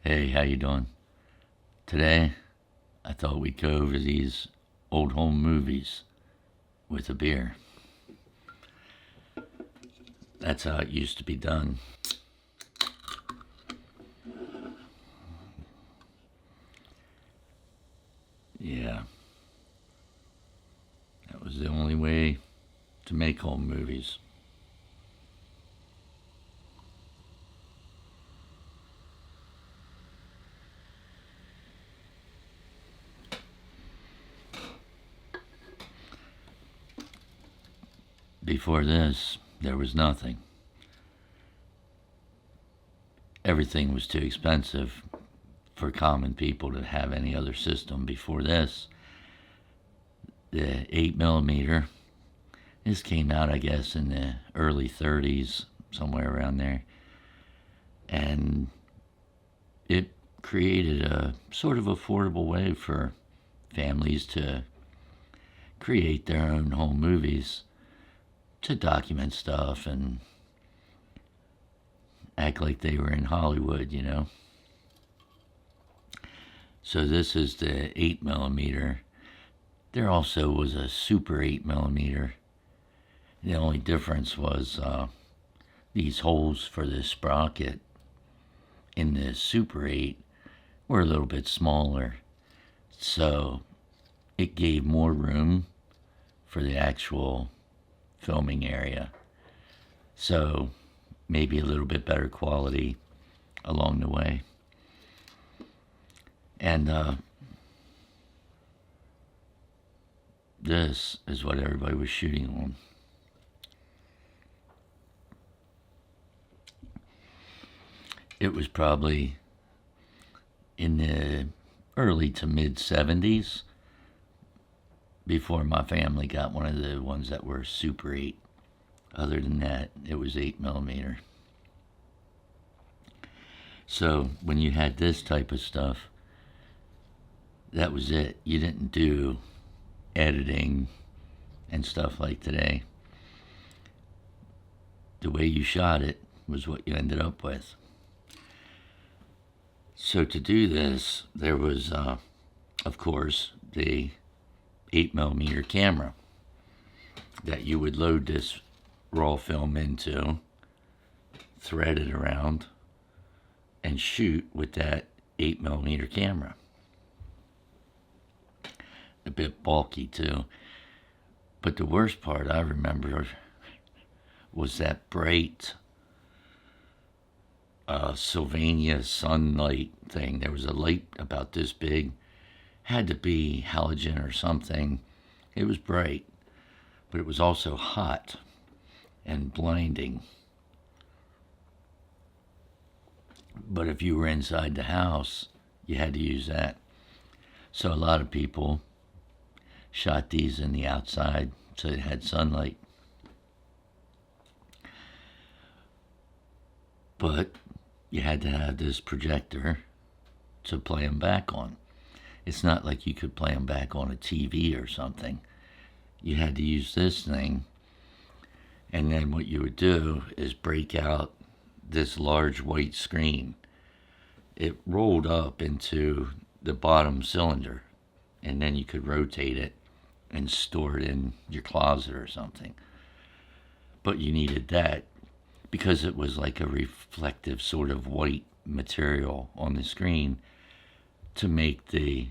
Hey, how you doing? Today, I thought we'd go over these old home movies with a beer. That's how it used to be done. Yeah, that was the only way to make home movies. Before this, there was nothing. Everything was too expensive for common people to have any other system. Before this, the 8 millimeter, this came out, I guess, in the early 30s, somewhere around there. And it created a sort of affordable way for families to create their own home movies, to document stuff and act like they were in Hollywood. So this is the 8 millimeter. There also was a Super 8 millimeter. The only difference was these holes for the sprocket in the Super 8 were a little bit smaller. So it gave more room for the actual filming area. So maybe a little bit better quality along the way. And this is what everybody was shooting on. It was probably in the early to mid 70s before my family got one of the ones that were Super 8. Other than that, it was 8 millimeter. So when you had this type of stuff, that was it. You didn't do editing and stuff like today. The way you shot it was what you ended up with. So to do this, there was, of course, the 8 millimeter camera that you would load this raw film into, thread it around, and shoot with that 8 millimeter camera. A bit bulky too. But the worst part I remember was that bright Sylvania sunlight thing. There was a light about this big, had to be halogen or something. It was bright, but it was also hot and blinding. But if you were inside the house, you had to use that. So a lot of people shot these in the outside so it had sunlight. But you had to have this projector to play them back on. It's not like you could play them back on a TV or something. You had to use this thing, and then what you would do is break out this large white screen. It rolled up into the bottom cylinder, and then you could rotate it and store it in your closet or something. But you needed that because it was like a reflective sort of white material on the screen to make the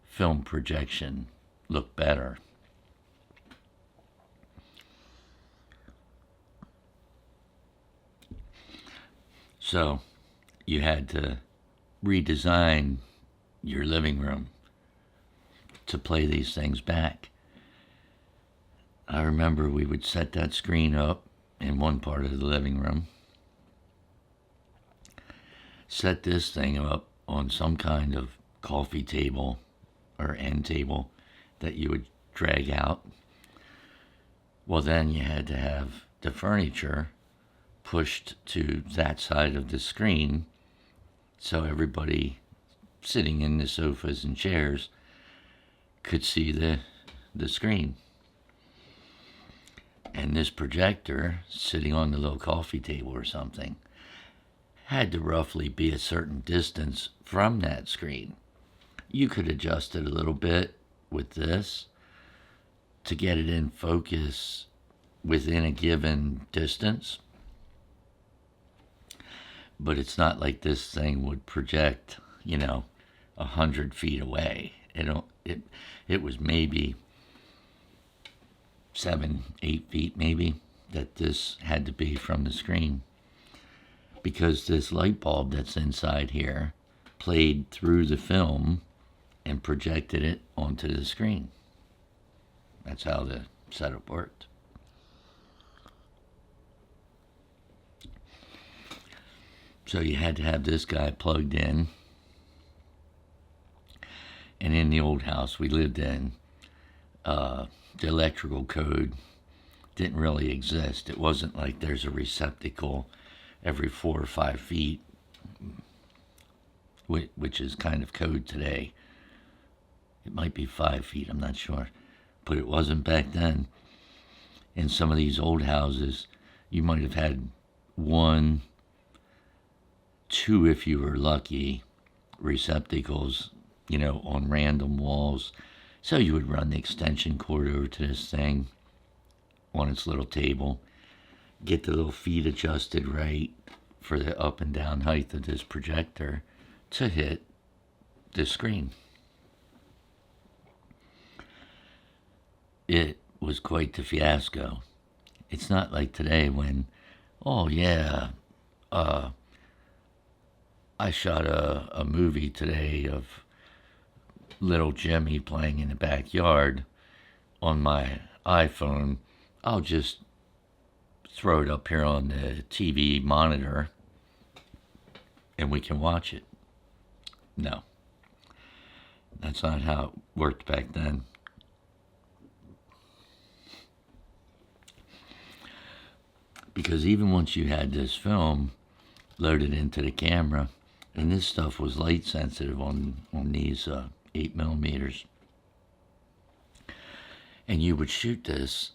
film projection look better. So you had to redesign your living room to play these things back. I remember we would set that screen up in one part of the living room, set this thing up on some kind of coffee table or end table that you would drag out. Well, then you had to have the furniture pushed to that side of the screen so everybody sitting in the sofas and chairs could see the screen. And this projector sitting on the little coffee table or something had to roughly be a certain distance from that screen. You could adjust it a little bit with this to get it in focus within a given distance, but it's not like this thing would project, 100 feet away. It was maybe 7, 8 feet maybe that this had to be from the screen, because this light bulb that's inside here played through the film and projected it onto the screen. That's how the setup worked. So you had to have this guy plugged in. And in the old house we lived in, the electrical code didn't really exist. It wasn't like there's a receptacle every 4 or 5 feet, which is kind of code today. It might be 5 feet, I'm not sure. But it wasn't back then. In some of these old houses, you might have had 1, 2, if you were lucky, receptacles, on random walls. So you would run the extension cord over to this thing on its little table, get the little feet adjusted right for the up and down height of this projector to hit the screen. It was quite the fiasco. It's not like today when, oh yeah, I shot a movie today of little Jimmy playing in the backyard on my iPhone. I'll just throw it up here on the TV monitor and we can watch it. No, that's not how it worked back then. Because even once you had this film loaded into the camera, and this stuff was light sensitive on these 8mm, and you would shoot this,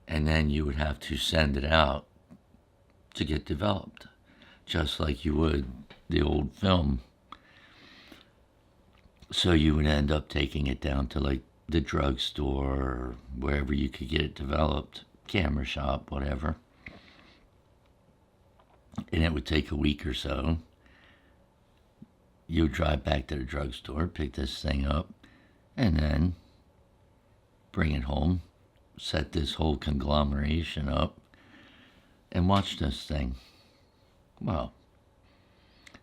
and then you would have to send it out to get developed, just like you would the old film. So you would end up taking it down to like the drugstore or wherever you could get it developed, camera shop, whatever. And it would take a week or so. You would drive back to the drugstore, pick this thing up, and then bring it home, set this whole conglomeration up, and watch this thing. Well,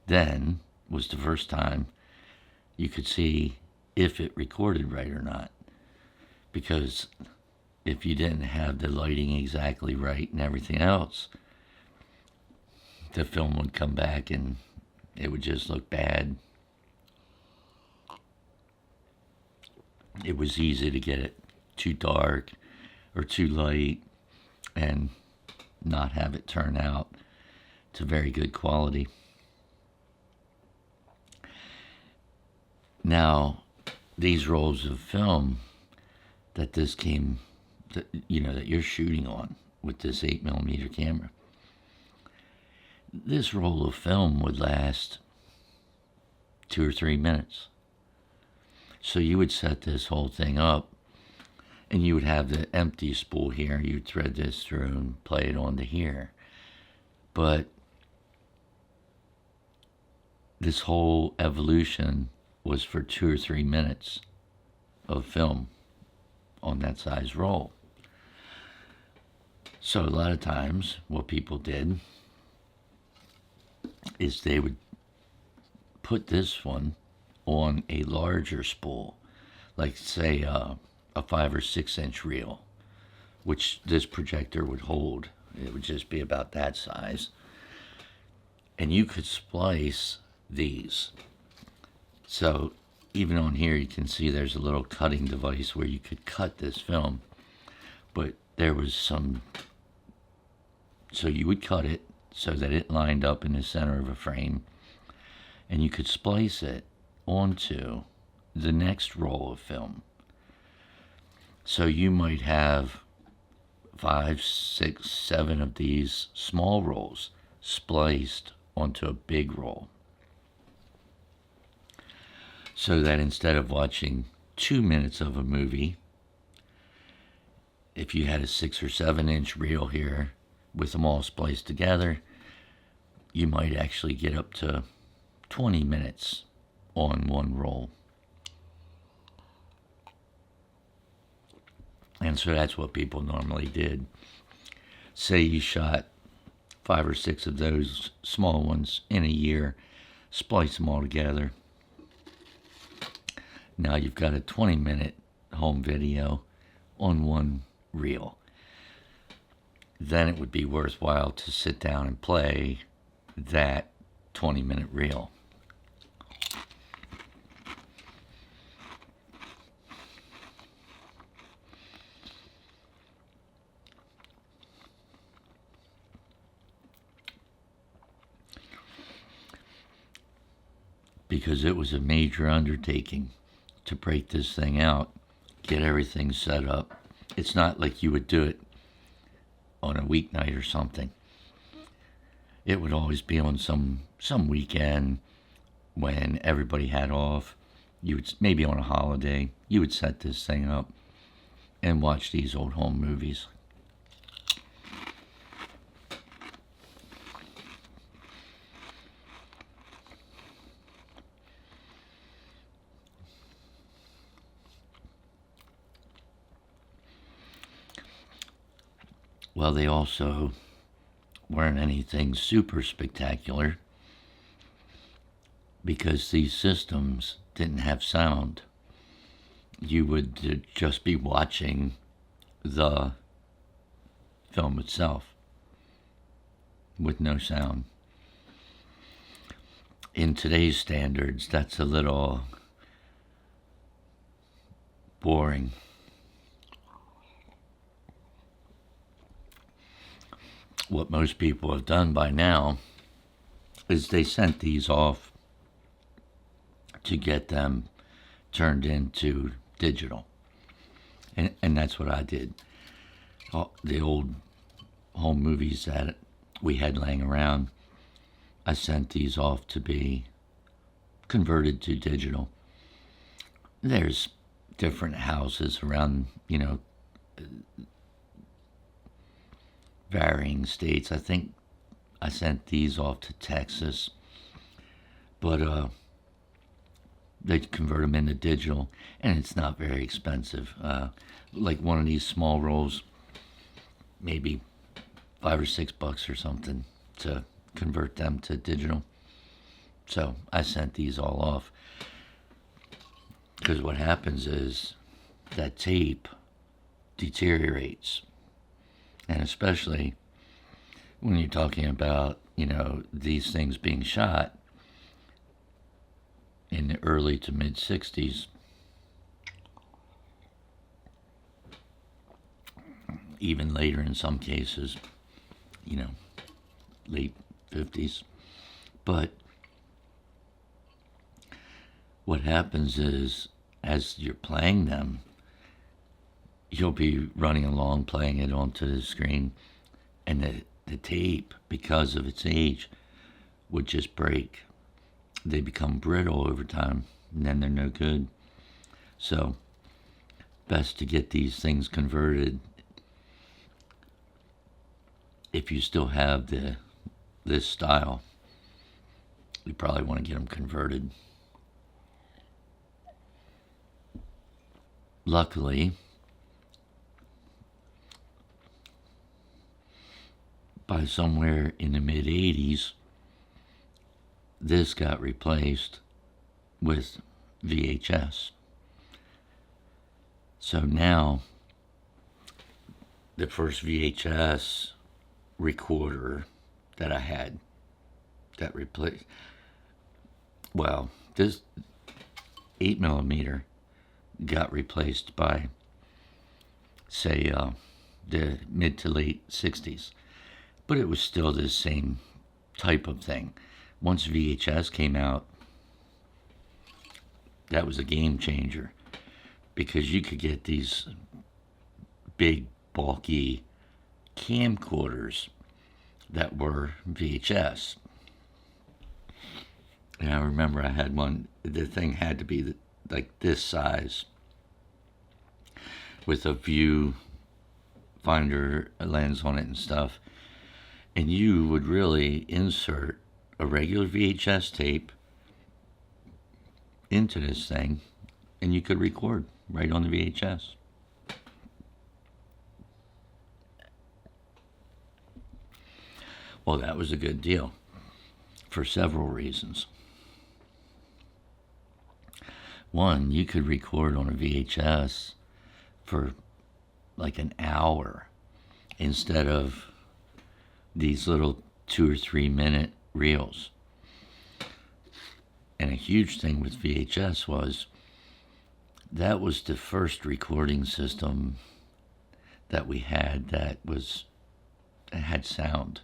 then was the first time you could see if it recorded right or not. Because if you didn't have the lighting exactly right and everything else, the film would come back and it would just look bad. It was easy to get it too dark or too light and not have it turn out to very good quality. Now, these rolls of film that that you're shooting on with this 8mm camera, this roll of film would last 2 or 3 minutes. So you would set this whole thing up, and you would have the empty spool here. You would thread this through and play it onto here. But this whole evolution was for 2 or 3 minutes of film on that size roll. So a lot of times what people did is they would put this one on a larger spool, like say a 5 or 6 inch reel, which this projector would hold. It would just be about that size. And you could splice these. So even on here you can see there's a little cutting device where you could cut this film, but there was some, so you would cut it so that it lined up in the center of a frame, and you could splice it onto the next roll of film. So you might have 5, 6, 7 of these small rolls spliced onto a big roll. So that instead of watching 2 minutes of a movie, if you had a 6 or 7 inch reel here with them all spliced together, you might actually get up to 20 minutes on one roll. And so that's what people normally did. Say you shot 5 or 6 of those small ones in a year, splice them all together. Now you've got a 20-minute home video on one reel. Then it would be worthwhile to sit down and play that 20-minute reel. Because it was a major undertaking to break this thing out, get everything set up. It's not like you would do it on a weeknight or something. It would always be on some weekend when everybody had off. You would, maybe on a holiday, you would set this thing up and watch these old home movies. Well, they also weren't anything super spectacular because these systems didn't have sound. You would just be watching the film itself with no sound. In today's standards, that's a little boring. What most people have done by now is they sent these off to get them turned into digital. And that's what I did. The old home movies that we had laying around, I sent these off to be converted to digital. There's different houses around, varying states. I think I sent these off to Texas, but they convert them into digital, and it's not very expensive. Like one of these small rolls, maybe $5 or $6 or something to convert them to digital. So I sent these all off because what happens is that tape deteriorates. And especially when you're talking about, these things being shot in the early to mid 60s, even later in some cases, late 50s. But what happens is, as you're playing them, you'll be running along, playing it onto the screen, and the tape, because of its age, would just break. They become brittle over time, and then they're no good. So, best to get these things converted. If you still have this style, you probably want to get them converted. Luckily, by somewhere in the mid 80s, this got replaced with VHS. So now, the first VHS recorder that I had that replaced, this 8mm got replaced by, say, the mid to late 60s. But it was still the same type of thing. Once VHS came out, that was a game changer because you could get these big, bulky camcorders that were VHS. And I remember I had one, the thing had to be like this size with a view finder lens on it and stuff. And you would really insert a regular VHS tape into this thing, and you could record right on the VHS. Well, that was a good deal for several reasons. One, you could record on a VHS for like an hour instead of these little 2 or 3 minute reels. And a huge thing with VHS was that was the first recording system that we had that had sound.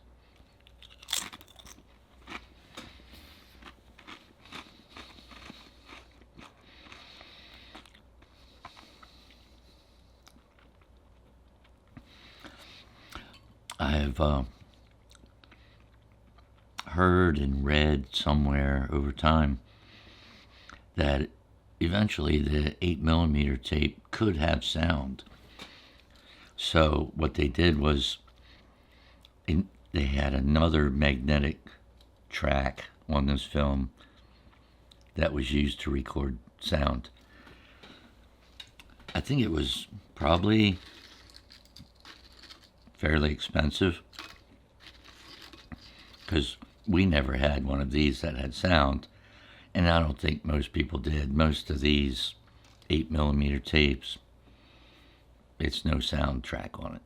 I have heard and read somewhere over time that eventually the 8mm tape could have sound. So what they did was they had another magnetic track on this film that was used to record sound. I think it was probably fairly expensive because we never had one of these that had sound, and I don't think most people did. Most of these 8mm tapes, it's no soundtrack on it.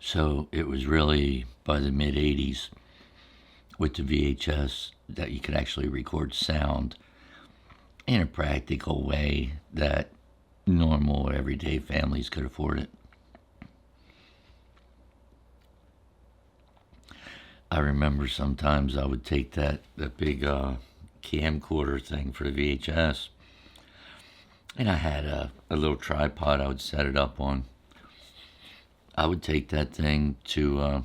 So it was really by the mid-80s with the VHS that you could actually record sound in a practical way that normal everyday families could afford it. I remember sometimes I would take that big camcorder thing for the VHS, and I had a little tripod I would set it up on. I would take that thing to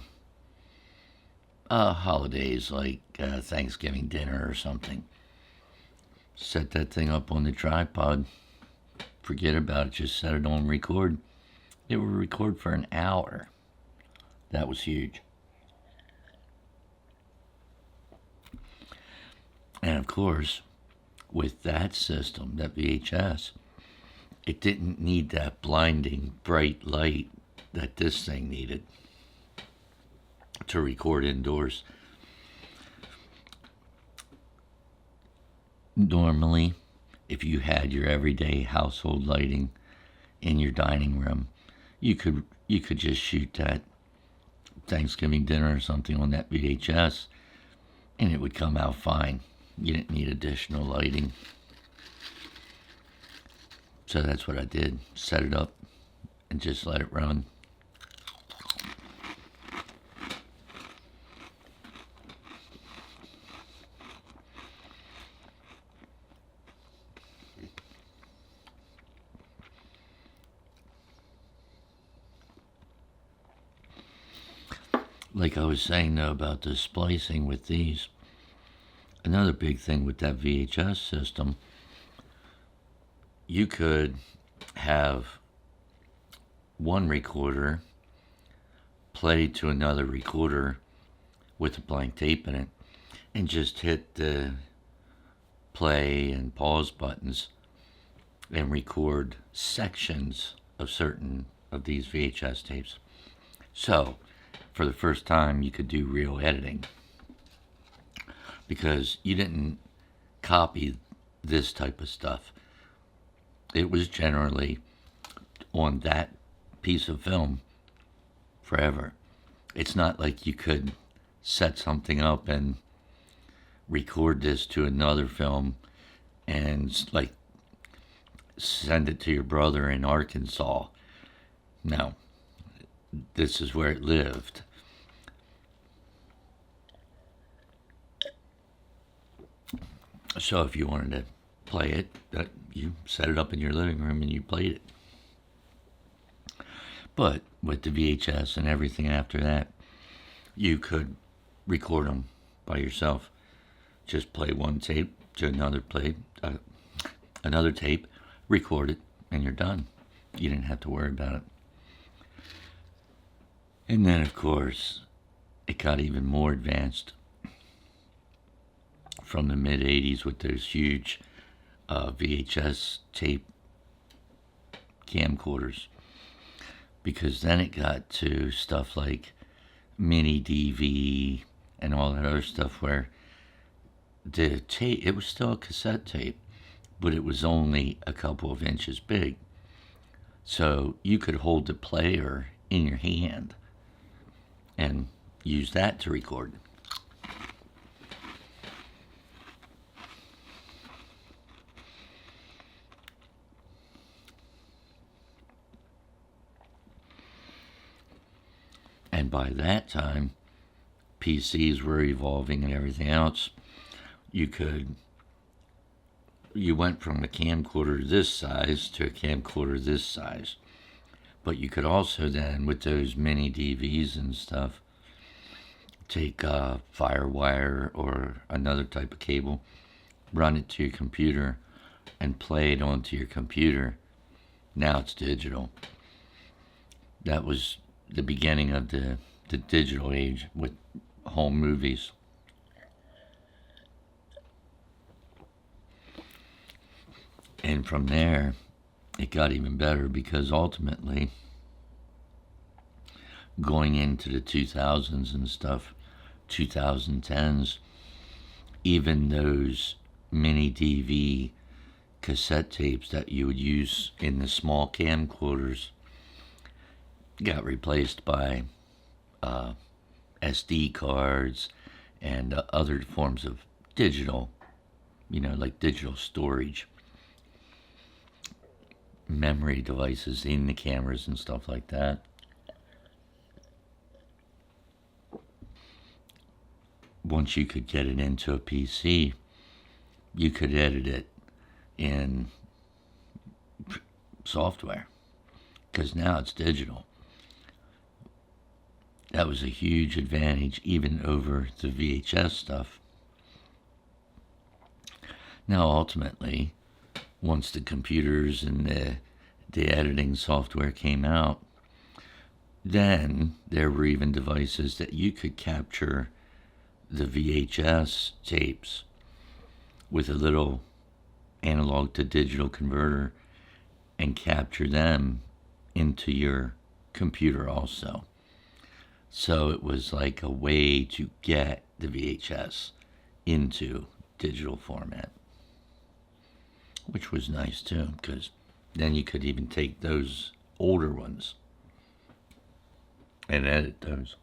holidays like Thanksgiving dinner or something. Set that thing up on the tripod. Forget about it. Just set it on record. It would record for an hour. That was huge. And of course, with that system, that VHS, it didn't need that blinding bright light that this thing needed to record indoors. Normally, if you had your everyday household lighting in your dining room, you could just shoot that Thanksgiving dinner or something on that VHS, and it would come out fine. You didn't need additional lighting. So that's what I did. Set it up and just let it run. Like I was saying though about the splicing with these, another big thing with that VHS system, you could have one recorder play to another recorder with a blank tape in it and just hit the play and pause buttons and record sections of certain of these VHS tapes. So for the first time you could do real editing because you didn't copy this type of stuff. It was generally on that piece of film forever. It's not like you could set something up and record this to another film and like send it to your brother in Arkansas. No, this is where it lived. So if you wanted to play it. You set it up in your living room and you played it. But with the VHS and everything after that, you could record them by yourself. Just play one tape to another tape, record it, and you're done. You didn't have to worry about it. And then, of course, it got even more advanced from the mid-'80s with those huge VHS tape camcorders. Because then it got to stuff like mini DV and all that other stuff where the tape, it was still a cassette tape, but it was only a couple of inches big. So you could hold the player in your hand and use that to record. And by that time, PCs were evolving and everything else. You went from a camcorder this size to a camcorder this size. But you could also then, with those mini DVs and stuff, take a Firewire or another type of cable, run it to your computer, and play it onto your computer. Now it's digital. That was the beginning of the digital age with home movies. And from there, it got even better because ultimately, going into the 2000s and stuff, 2010s, even those mini DV cassette tapes that you would use in the small camcorders got replaced by SD cards and other forms of digital, like digital storage, memory devices in the cameras and stuff like that. Once you could get it into a PC, you could edit it in software because now it's digital. That was a huge advantage even over the VHS stuff. Now ultimately, once the computers and the editing software came out, then there were even devices that you could capture the VHS tapes with a little analog to digital converter and capture them into your computer also. So it was like a way to get the VHS into digital format, which was nice too, because then you could even take those older ones and edit those.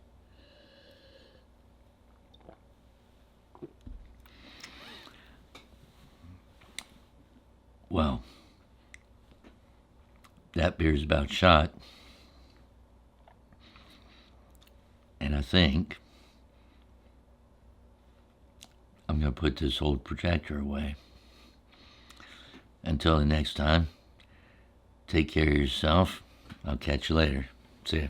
Well, that beer's about shot. And I think I'm going to put this old projector away. Until the next time, take care of yourself. I'll catch you later. See ya.